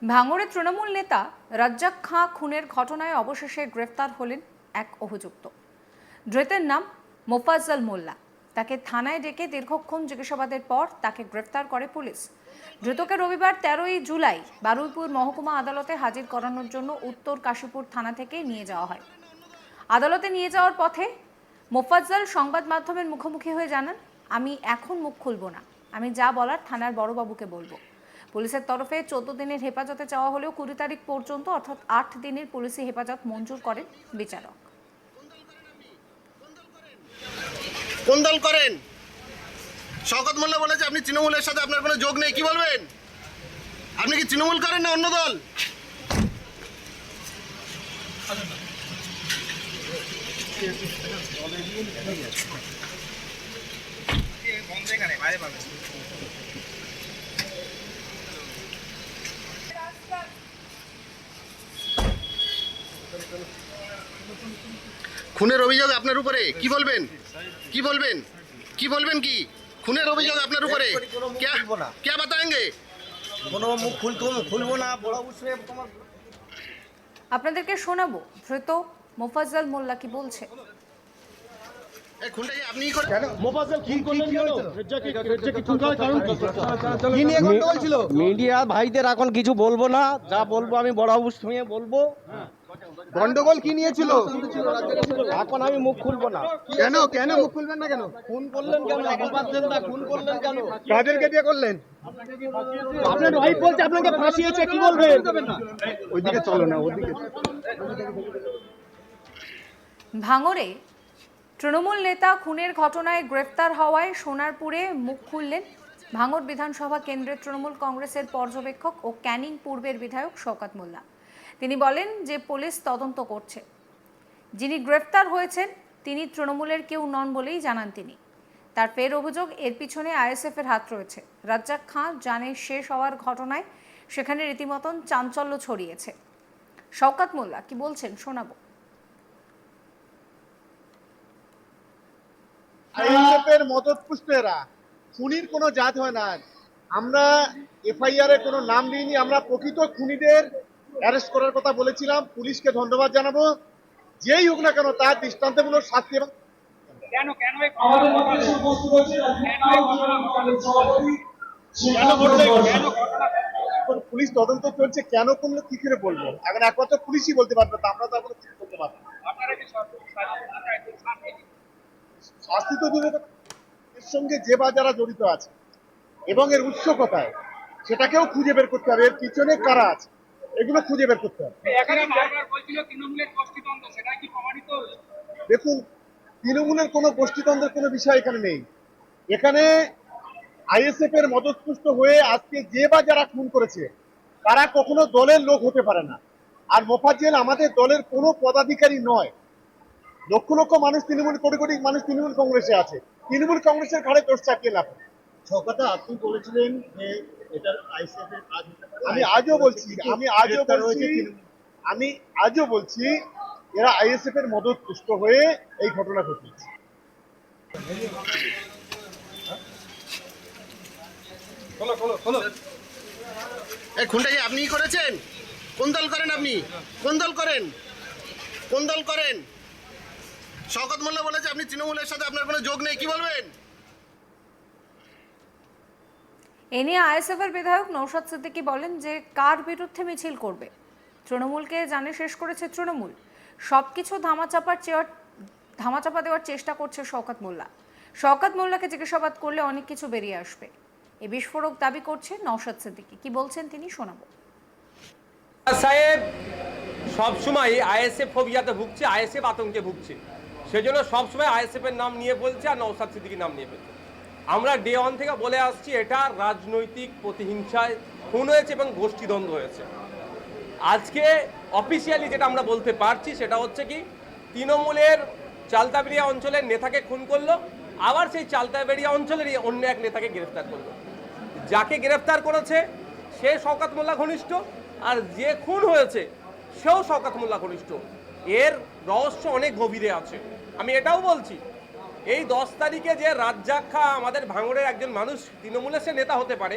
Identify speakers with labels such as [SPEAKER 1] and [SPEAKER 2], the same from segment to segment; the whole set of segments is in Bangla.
[SPEAKER 1] ভাঙড়ে তৃণমূল নেতা রাজ্জাক খাঁ খুনের ঘটনায় অবশেষে গ্রেফতার হলেন এক অভিযুক্ত। ধৃতের নাম মোফাজ্জল মোল্লা। তাকে থানায় ডেকে দীর্ঘক্ষণ জিজ্ঞাসাবাদের পর তাকে গ্রেফতার করে পুলিশ। ধৃতকে রবিবার 13ই জুলাই বারুইপুর মহকুমা আদালতে হাজির করানোর জন্য উত্তর কাশীপুর থানা থেকে নিয়ে যাওয়া হয়। আদালতে নিয়ে যাওয়ার পথে মোফাজ্জল সংবাদ মাধ্যমের মুখোমুখি হয়ে জানান, আমি এখন মুখ খুলব না, আমি যা বলার থানার বড়বাবুকে বলবো। পুলিশের তরফে 14 দিনের হেফাজতে চাওয়া হলেও 20 তারিখ পর্যন্ত অর্থাৎ 8 দিনের পুলিশি হেফাজত মঞ্জুর করেন বিচারক।
[SPEAKER 2] কোন দল করেন? শওকত মোল্লা বলেছে আপনি তৃণমূলের সাথে আপনার কোনো যোগ নেই, কি বলবেন? আপনি কি তৃণমূল করেন না অন্য দল? খুনের অভিযোগ আপনার উপরে, কি বলবেন? কি বলবেন? কি বলবেন? কি খুনের অভিযোগ আপনার উপরে? क्या बताएंगे?
[SPEAKER 3] কোনো মুখ খুলবো না, বড় উৎসবে তোমার।
[SPEAKER 1] আপনাদেরকে শোনাবো ধৃত মোফাজ্জল মোল্লা কি বলছে।
[SPEAKER 2] এই খুনটা কি আপনিই করেন?
[SPEAKER 3] মিডিয়া ভাইদের এখন কিছু বলবো না, যা বলবো আমি বড় বাবুর সঙ্গে বলবো।
[SPEAKER 4] গন্ডগোল কি নিয়েছিল?
[SPEAKER 3] এখন আমি মুখ খুলবো না।
[SPEAKER 4] কেন কেন মুখ খুলবেন না কেন?
[SPEAKER 3] খুন করলেন কেন? খুন করলেন কেন?
[SPEAKER 4] কাদেরকে দিয়ে করলেন?
[SPEAKER 3] আপনার ভাই বলছে আপনাকে ফাঁসিয়েছে, কি বলবেন?
[SPEAKER 4] ওইদিকে চলো না, ওদিকে।
[SPEAKER 1] ভাঙড়ে তৃণমূল নেতা খুনের ঘটনায় গ্রেফতার হওয়ায় সোনারপুরে মুখ খুললেন ভাঙড় বিধানসভা কেন্দ্রের তৃণমূল কংগ্রেসের পর্যবেক্ষক ও ক্যানিং পূর্বের বিধায়ক শওকত মোল্লা। তিনি বলেন যে পুলিশ তদন্ত করছে। যিনি গ্রেফতার হয়েছেন তিনি তৃণমূলের কেউ নন বলেই জানান তিনি। তার ফের অভিযোগ এর পিছনে আইএসএফের হাত রয়েছে। রাজ্জাক খাঁ জানে শেষ হওয়ার ঘটনায় সেখানে রীতিমতন চাঞ্চল্য ছড়িয়েছে। শওকত মোল্লা কি বলছেন শোনাবো।
[SPEAKER 4] আইএসএফের মদতপুষ্ট এরা, খুনির কোনো জাত হয় না। আমরা এফআইআর এ কোনো নাম দিইনি, আমরা প্রকৃত খুনিদের অ্যারেস্ট করার কথা বলেছিলাম। পুলিশকে ধন্যবাদ জানাবো, যেই হোক না কেন তার দৃষ্টান্তমূলক শাস্তি। এবং পুলিশ তদন্ত চলছে, কেন করলো কি করে বলবো? এখন একমাত্র পুলিশই বলতে পারবে, তা আমরা তো এখন কিছু বলতে পারবো না। শাস্তি তো দূরে থাক, এর সঙ্গে যে বা যারা জড়িত আছে এবং এর উৎস কোথায় সেটাকেও খুঁজে বের করতে হবে, এর পিছনে কারা আছে এগুলো খুঁজে বের করতে হবে। দেখুন, তৃণমূলের কোনো গোষ্ঠীদ্বন্দ্বের কোনো বিষয় এখানে নেই। এখানে আইএসএফ এর মদতপুষ্ট হয়ে আজকে যে বা যারা খুন করেছে তারা কখনো দলের লোক হতে পারে না। আর মোফাজ্জল আমাদের দলের কোনো পদাধিকারী নয়। লক্ষ লক্ষ মানুষ তৃণমূল, কোটি কোটি মানুষ তৃণমূল কংগ্রেসে আছে। তৃণমূল কংগ্রেসের ঘাড়ে দোষ চাপিয়ে লাভ নেই।
[SPEAKER 5] কথা আপনি বলেছিলেন যে এটা আইসিএফ এর কাজ হতে পারে।
[SPEAKER 4] আমি আজও বলছি এরা আইএসএফ এর মদতপুষ্ট হয়ে এই ঘটনা ঘটিয়েছে।
[SPEAKER 2] এই খুনটা কি আপনিই করেছেন? কোন দল করেন আপনি? কোন দল করেন? কোন দল করেন? শওকত মোল্লা বলেছে আপনি তৃণমূলের সাথে আপনার কোনো যোগ নেই, কি বলবেন?
[SPEAKER 1] এ নিয়ে আইএসএফের বিধায়ক নওশাদ সিদ্দিকী বলেন যে কার বিরুদ্ধে মিছিল করবে? তৃণমূলকে জানে শেষ করেছে তৃণমূল। সবকিছু ধামাচাপা দেওয়ার চেষ্টা করছে শওকত মোল্লা। শওকত মোল্লাকে জিজ্ঞাসাবাদ করলে অনেক কিছু বেরিয়ে আসবে, এ বিস্ফোরক দাবি করছে নওশাদ সিদ্দিকী। কি বলছেন তিনি শোনাবো।
[SPEAKER 6] সাহেব সবসময় আইএসএফ ফোবিয়াতে ভুগছে, আইএসএফ আতঙ্কে ভুগছে, সেজন্য সবসময় আইএসএফ এর নাম নিয়ে বলছে আর নওশাদ সিদ্দিকীর নাম নিয়ে বলছে। আমরা ডে ওয়ান থেকে বলে আসছি এটা রাজনৈতিক প্রতিহিংসায় খুন হয়েছে এবং গোষ্ঠীদ্বন্দ্ব হয়েছে। আজকে অফিসিয়ালি যেটা আমরা বলতে পারছি সেটা হচ্ছে কি, তৃণমূলের চালতাবেড়িয়া অঞ্চলের নেতাকে খুন করলো, আবার সেই চালতাবেড়িয়া অঞ্চলেরই অন্য এক নেতাকে গ্রেফতার করলো। যাকে গ্রেফতার করেছে সে শওকত মোল্লা ঘনিষ্ঠ, আর যে খুন হয়েছে সেও শওকত মোল্লা ঘনিষ্ঠ। এর রহস্য অনেক গভীরে আছে। আমি এটাও বলছি, এই 10 তারিখে যে রাজ্জাক খাঁ আমাদের ভাঙড়ের একজন মানুষ, তৃণমূলের সে নেতা হতে পারে,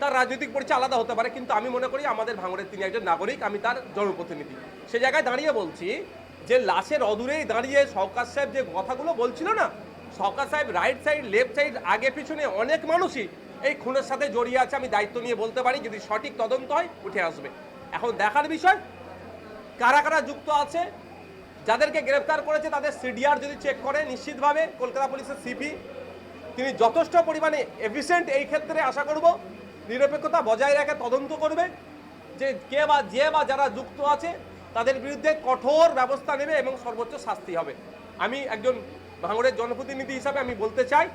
[SPEAKER 6] তার রাজনৈতিক পরিচয় আলাদা হতে পারে, কিন্তু আমি মনে করি আমাদের ভাঙড়ের তিনি একজন নাগরিক, আমি তার জনপ্রতিনিধি। সে জায়গায় দাঁড়িয়ে বলছি যে লাশের অদূরেই দাঁড়িয়ে শওকত সাহেব যে কথাগুলো বলছিল না, শওকত সাহেব রাইট সাইড লেফট সাইড আগে পিছনে অনেক মানুষই এই খুনের সাথে জড়িয়ে আছে, আমি দায়িত্ব নিয়ে বলতে পারি, যদি সঠিক তদন্ত হয় উঠে আসবে। এখন দেখার বিষয় কারা কারা যুক্ত আছে, যাদেরকে গ্রেফতার করেছে তাদের সিডিআর যদি চেক করে, নিশ্চিতভাবে কলকাতা পুলিশের সিপি তিনি যথেষ্ট পরিমাণে এফিসিয়েন্ট এই ক্ষেত্রে, আশা করব নিরপেক্ষতা বজায় রেখে তদন্ত করবে, যে কে বা যারা যুক্ত আছে তাদের বিরুদ্ধে কঠোর ব্যবস্থা নেবে এবং সর্বোচ্চ শাস্তি হবে। আমি একজন ভাঙড়ের জনপ্রতিনিধি হিসাবে আমি বলতে চাই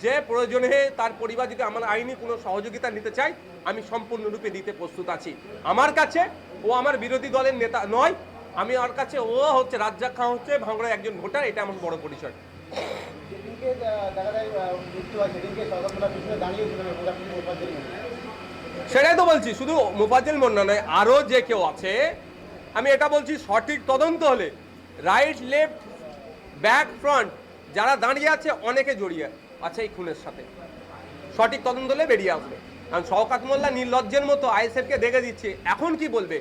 [SPEAKER 6] যে প্রয়োজনে তার পরিবার যদি আমার আইনি কোনো সহযোগিতা নিতে চাই, আমি সম্পূর্ণরূপে দিতে প্রস্তুত আছি। আমার কাছে ও আমার বিরোধী দলের নেতা নয়, আমি ওর কাছে ও হচ্ছে রাজ্জাক খান, হচ্ছে ভাঙড়ের একজন ভোটার, এটা আমার বড় পরিচয়।
[SPEAKER 5] সেদিনকে দেখা যায় মৃত্যু হয়, সেদিনকে শওকত মোল্লার পিছনে দাঁড়িয়েছিলেন মোফাজ্জল মোল্লা।
[SPEAKER 6] সেটাই তো বলছি, শুধু মোফাজ্জল মোল্লা নয়, আরও যে কেউ আছে। আমি এটা বলছি সঠিক তদন্ত হলে রাইট লেফট ব্যাক ফ্রন্ট যারা দাঁড়িয়ে আছে অনেকে জড়িয়ে আছে এই খুনের সাথে, সঠিক তদন্ত হলে বেরিয়ে আসবে। কারণ শওকত মোল্লা নির্লজ্জের মতো আইএসএফকে দেখে দিচ্ছে। এখন কি বলবে?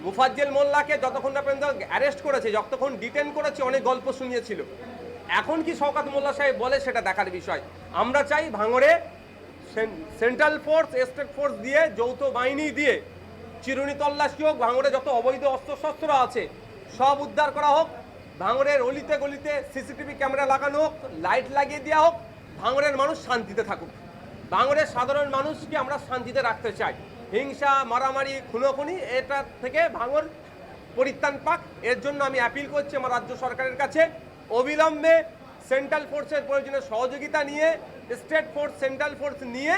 [SPEAKER 6] মুফাজ্জল মোল্লাকে যতক্ষণ না পর্যন্ত অ্যারেস্ট করেছে, যতক্ষণ ডিটেন করেছে, অনেক গল্প শুনিয়েছিল। এখন কি শওকত মোল্লা সাহেব বলে সেটা দেখার বিষয়। আমরা চাই ভাঙড়ে সেন্ট্রাল ফোর্স স্টেট ফোর্স দিয়ে, যৌথ বাহিনী দিয়ে চিরুনি তল্লাশি হোক, ভাঙড়ে যত অবৈধ অস্ত্রশস্ত্র আছে সব উদ্ধার করা হোক, ভাঙড়ের অলিতে গলিতে সিসিটিভি ক্যামেরা লাগানো হোক, লাইট লাগিয়ে দেওয়া হোক, ভাঙড়ের মানুষ শান্তিতে থাকুক। ভাঙড়ের সাধারণ মানুষকে আমরা শান্তিতে রাখতে চাই। হিংসা, মারামারি, খুনোখুনি এটা থেকে ভাঙড় পরিত্রাণ পাক। এর জন্য আমি অ্যাপিল করছি আমার রাজ্য সরকারের কাছে, অবিলম্বে সেন্ট্রাল ফোর্সের প্রয়োজনে সহযোগিতা নিয়ে, স্টেট ফোর্স সেন্ট্রাল ফোর্স নিয়ে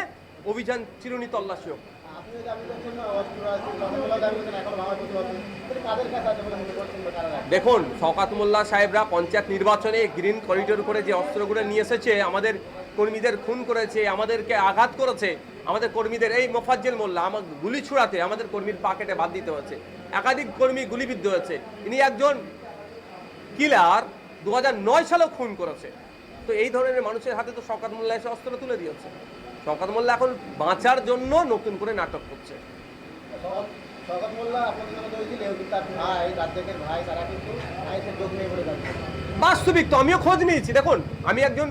[SPEAKER 6] অভিযান চিরুনি তল্লাশি হোক।
[SPEAKER 5] আপনি দাবি করছেন অস্ত্র আছে, শওকত মোল্লা দাবি করছেন এখন ভাঙড় প্রতিবাদ, কাদের কাছে আছে বলে মনে করছেন বা কারা রাখে?
[SPEAKER 6] দেখুন, শওকত মোল্লা সাহেবরা পঞ্চায়েত নির্বাচনে গ্রিন করিডোর করে যে অস্ত্রগুলো নিয়ে এসেছে, আমাদের কর্মীদের খুন করেছে, আমাদেরকে আঘাত করেছে, আমাদের কর্মীদের, এই মোফাজ্জল মোল্লা আমার গুলি ছুড়াতে আমাদের কর্মীর পাকেটে বাদ দিতে হয়েছে, একাধিক কর্মী গুলিবিদ্ধ হয়েছে। ইনি একজন কিলার, 2009 সালেও খুন করেছে। তো এই ধরনের মানুষের হাতে তো শওকত মোল্লা এসে অস্ত্র তুলে দিয়েছে। শওকত মোল্লা এখন বাঁচার জন্য নতুন করে নাটক করছে।
[SPEAKER 5] শওকত মোল্লা আপনাদের নামে দোষ দিলেও কিন্তু তার ভাই, রাজ্জাকের ভাই, তারা কিন্তু আইএসএফ যোগ নেই বলে দাবি করছে।
[SPEAKER 6] বাস্তবিক তো আমিও খোঁজ নিয়েছি। দেখুন, আমি একজন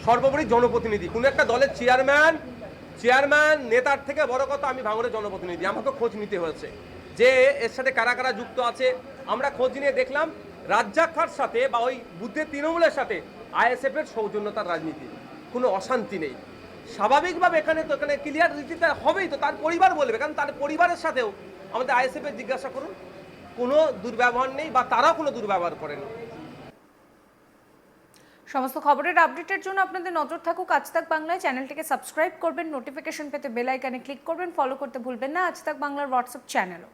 [SPEAKER 6] সর্বোপরি জনপ্রতিনিধি, কোনো একটা দলের চেয়ারম্যান নেতার থেকে বড় কথা আমি ভাঙড়ের জনপ্রতিনিধি। আমাকে খোঁজ নিতে হয়েছে যে এর সাথে কারা কারা যুক্ত আছে। আমরা খোঁজ নিয়ে দেখলাম রাজ্জাক খাঁর সাথে বা ওই বুদ্ধের তৃণমূলের সাথে আইএসএফ এর সৌজন্যতার রাজনীতি, কোনো অশান্তি নেই। স্বাভাবিকভাবে এখানে ক্লিয়ার রীতিতে হবেই, তো তার পরিবার বলবে, কারণ তার পরিবারের সাথেও আমাদের আইএসএফ এর জিজ্ঞাসা করুন, কোনো দুর্ব্যবহার নেই বা তারাও কোনো দুর্ব্যবহার করেনি।
[SPEAKER 1] সমস্ত খবরের আপডেটের জন্য আপনাদের নজর থাকুক আজ তাক বাংলায়। চ্যানেলটিকে সাবস্ক্রাইব করবেন, নোটিফিকেশন পেতে বেল আইকনে ক্লিক করবেন, ফলো করতে ভুলবেন না আজ তাক বাংলার হোয়াটসঅ্যাপ চ্যানেলও।